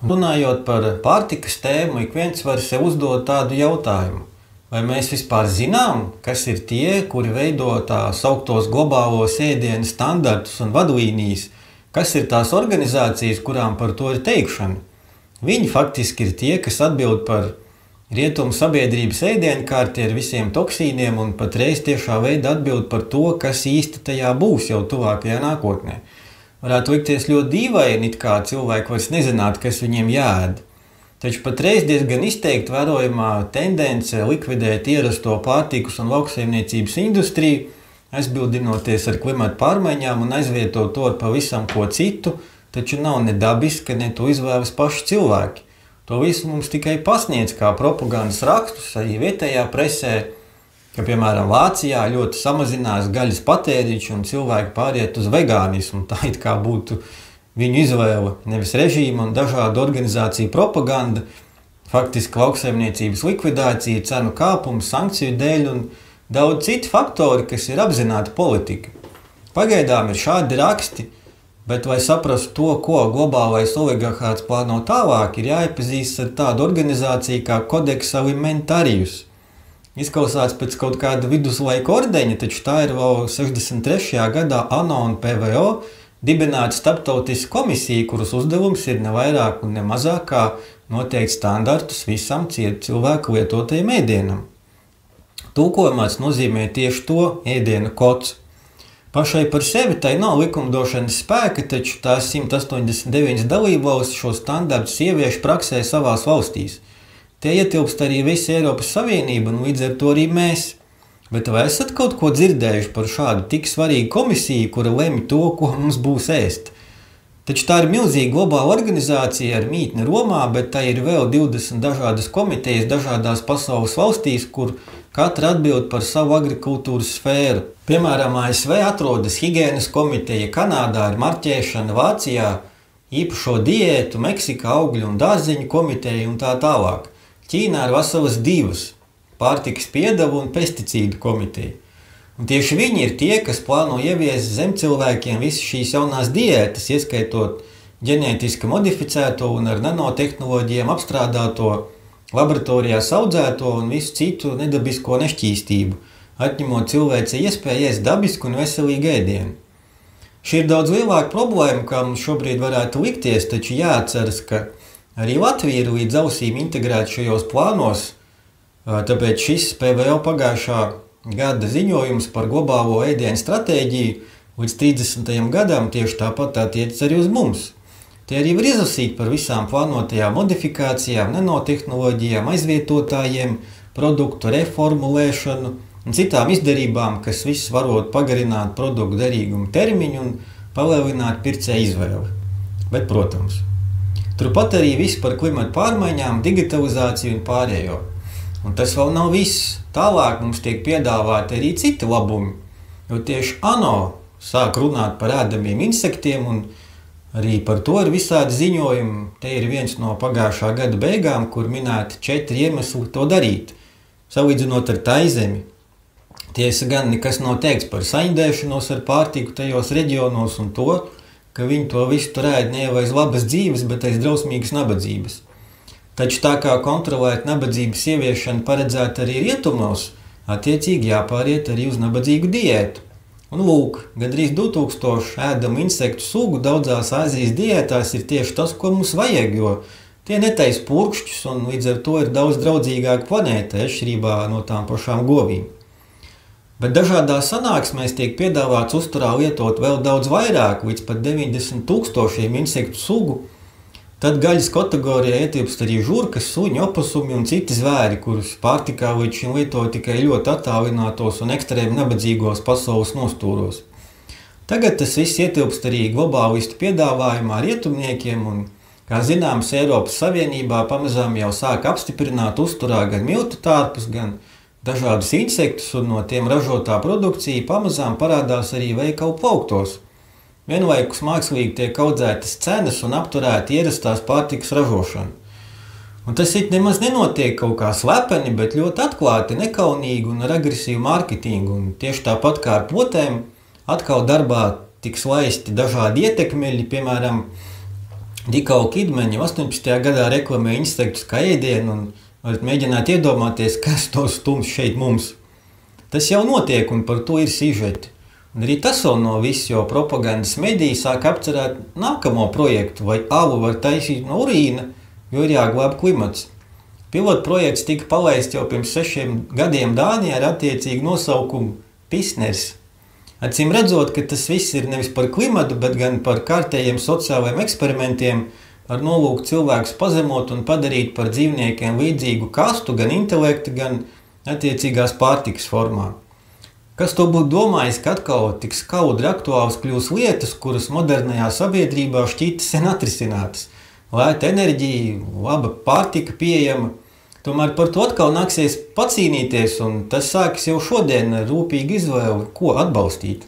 Runājot par pārtikas tēmu, ik viens var sev uzdot tādu jautājumu. Vai mēs vispār zinām, kas ir tie, kuri veido tā sauktos globālos ēdienu standartus un vadlīnijas, kas ir tās organizācijas, kurām par to ir teikšana? Viņi faktiski ir tie, kas atbild par rietumu sabiedrības ēdienkarti ar visiem toksīniem un patreiz tiešā veidā atbild par to, kas īsti tajā būs jau tuvākajā nākotnē. Varētu likties ļoti dīvaini, it kā cilvēki vairs nezinātu, kas viņiem jāēd. Taču patreiz diezgan izteikti vērojamā tendence likvidēt ierasto pārtikas un lauksaimniecības industriju, aizbildinoties ar klimatu pārmaiņām un aizvietot to ar pavisam ko citu, taču nav ne dabiski, ne to izvēlas paši cilvēki. To visu mums tikai pasniedz kā propagandas rakstus arī vietējā presē, ka, piemēram, Vācijā ļoti samazinās gaļas patēriņš un cilvēki pāriet uz vegānismu. Tā it kā būtu viņu izvēle, nevis režīma un dažādu organizāciju propaganda, faktiski lauksaimniecības likvidācija, cenu kāpums, sankciju dēļ un daudz citu faktori, kas ir apzināta politika. Pagaidām ir šādi raksti, bet, lai saprastu to, ko globālais oligarhāts plāno tālāk, ir jāiepazīst ar tādu organizāciju kā Codex Alimentarius. Izklausās pēc kaut kāda viduslaika ordeņa, taču tā ir vēl 63. gadā ANO un PVO dibināta starptautiska komisija, kuras uzdevums ir ne vairāk un ne mazāk kā noteikt standartus visam cilvēku lietotajam ēdienam. Tulkojumās nozīmē tieši to ēdiena kods. Pašai par sevi tai nav likumdošanas spēka, taču tās 189 dalībvalstis šo standartus ievieš praksē savās valstīs. Tie ietilpst arī visa Eiropas Savienība un līdz ar to arī mēs. Bet vai esat kaut ko dzirdējuši par šādu tik svarīgu komisiju, kura lemj to, ko mums būs ēst? Taču tā ir milzīga globāla organizācija ar mītni Romā, bet tā ir vēl 20 dažādas komitejas dažādās pasaules valstīs, kur katra atbild par savu agrikultūras sfēru. Piemēram, ASV atrodas higienas komiteja, Kanādā ir marķēšana, Vācijā īpašo diētu, Meksikā augļu un dārzeņu komiteja un tā tālāk. Ķīnā ir veselas divas – pārtikas piedevu un pesticīdu komiteja. Un tieši viņi ir tie, kas plāno ieviest zem cilvēkiem visas šīs jaunās diētas, ieskaitot ģenētiski modificēto un ar nanotehnoloģijām apstrādāto, laboratorijās audzēto un visu citu nedabisko nešķīstību, atņemot cilvēci iespēju ēst dabisku un veselīgu ēdienu. Šī ir daudz lielāka problēma, kā mums šobrīd varētu likties, taču jāatceras, ka arī Latvija ir līdz ausīm integrēta šajos plānos, tāpēc šis PVO pagājušā gada ziņojums par globālo ēdienu stratēģiju līdz 30. gadam tieši tāpat attiecas arī uz mums. Tie arī var izlasīt par visām plānotajām modifikācijām, nanotehnoloģijām, aizvietotājiem, produktu reformulēšanu un citām izdarībām, kas viss varot pagarināt produktu derīgumu termiņu un palielināt pircēju izvēli. Bet, protams, turpat arī viss par klimatu pārmaiņām, digitalizāciju un pārējo. Un tas vēl nav viss. Tālāk mums tiek piedāvāti arī citi labumi, jo tieši ANO sāk runāt par ēdamiem insektiem un arī par to ir visādi ziņojumi. Te ir viens no pagājušā gada beigām, kur minēti 4 iemesli to darīt, salīdzinot ar taizemi. Tiesa gan nekas nav teikts par saindēšanos ar pārtiku tajos reģionos un to, ka viņi to visu tur ēd ne jau aiz labas dzīves, bet aiz drausmīgas nabadzības. Taču tā kā kontrolēt nabadzības ieviešanu paredzēt arī rietumos, attiecīgi jāpāriet arī uz nabadzīgu diētu. Un lūk, gandrīz 2000 ēdamu insektu sugu daudzās Āzijas diētās ir tieši tas, ko mums vajag, jo tie netaisa purkšķus un līdz ar to ir daudz draudzīgāka planēta, atšķirībā no tām pašām govīm. Bet dažādās sanāksmēs tiek piedāvāts uzturā lietot vēl daudz vairāk, līdz pat 90 000 insektu sugu. Tad gaļas kategorijā ietilpst arī žurkas, suņi, opasumi un citi zvēri, kurus pārtikā līdz šim lieto tikai ļoti attālinātos un ekstrēmi nabadzīgos pasaules nostūros. Tagad tas viss ietilpst arī globālistu piedāvājumā rietumniekiem un, kā zināms, Eiropas Savienībā pamazām jau sāk apstiprināt uzturā gan miltu tārpus, gan dažādus insektus un no tiem ražotā produkcija pamazām parādās arī veikalu plauktos. Vienlaikus mākslīgi tiek audzētas cenas un apturēta ierastās pārtikas ražošana. Un tas it nemaz nenotiek kaut kā slepeni, bet ļoti atklāti, nekaunīgi un ar agresīvu mārketingu. Un tieši tāpat kā ar potēm, atkal darbā tiks laisti dažādi ietekmeļi, piemēram, Dikau Kidmeņa 18. gadā reklamēja insektus kā ēdienu, un varat mēģināt iedomāties, kas to stums šeit mums. Tas jau notiek, un par to ir sižeti. Un arī tas vēl no viss, jo propagandas mediji sāk apcerēt nākamo projektu, vai alu var taisīt no urīna, jo ir jāglāb klimats. Pilota projekts tika palaists jau pirms 6 gadiem Dānijā ar attiecīgu nosaukumu Pisners. Acīm redzot, ka tas viss ir nevis par klimatu, bet gan par kārtējiem sociālajiem eksperimentiem, ar nolūku cilvēkus pazemot un padarīt par dzīvniekiem līdzīgu kastu, gan intelekta, gan attiecīgās pārtikas formā. Kas to būtu domājis, ka atkal tik skaudri aktuāls kļūs lietas, kuras modernajā sabiedrībā šķīta sen atrisinātas. Lēta enerģija, laba pārtika pieejama, tomēr par to atkal nāksies pacīnīties, un tas sākas jau šodien ar rūpīgu izvēli, ko atbalstīt.